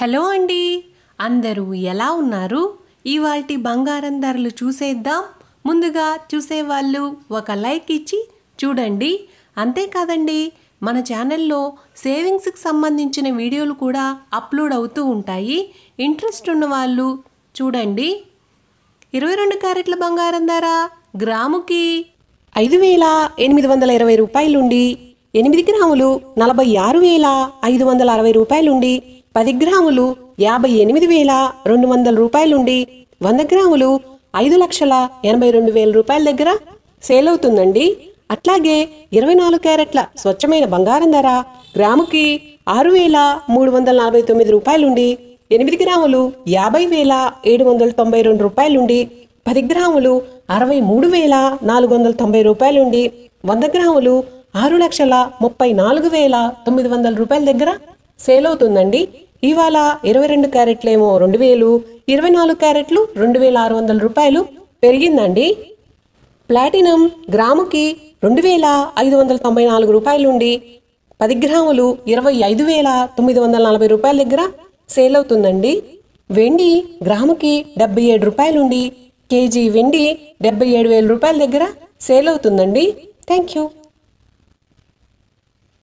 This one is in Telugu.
హలో అండి, అందరూ ఎలా ఉన్నారు? ఇవాల్టి బంగారం ధరలు చూసేద్దాం. ముందుగా చూసేవాళ్ళు ఒక లైక్ ఇచ్చి చూడండి. అంతేకాదండి, మన ఛానల్లో సేవింగ్స్కి సంబంధించిన వీడియోలు కూడా అప్లోడ్ అవుతూ ఉంటాయి. ఇంట్రెస్ట్ ఉన్న వాళ్ళు చూడండి. 22 క్యారెట్ల బంగారం ధర గ్రాముకి 5,820 రూపాయలుండి, 8 గ్రాములు 46,560 రూపాయలుండి, 10 గ్రాములు 58,200 రూపాయలుండి, 100 గ్రాములు 5,82,000 రూపాయల దగ్గర సేల్ అవుతుందండి. అట్లాగే 24 క్యారెట్ల స్వచ్ఛమైన బంగారం ధర గ్రాముకి 6,349 రూపాయలుండి, 8 గ్రాములు 50,792 రూపాయలుండి, 10 గ్రాములు 63,490 రూపాయలుండి, 100 గ్రాములు 6,34,900 రూపాయల దగ్గర సేల్ అవుతుందండి. ఇవాళ 22 క్యారెట్లేమో 2,000, 24 క్యారెట్లు 2,600 రూపాయలు పెరిగిందండి. ప్లాటినం గ్రాముకి 2,594 రూపాయలుండి, 10 గ్రాములు 25,940 రూపాయల దగ్గర సేల్ అవుతుందండి. వెండి గ్రాముకి 77 రూపాయలుండి, కేజీ వెండి 77,000 రూపాయల దగ్గర సేల్ అవుతుందండి. Thank you.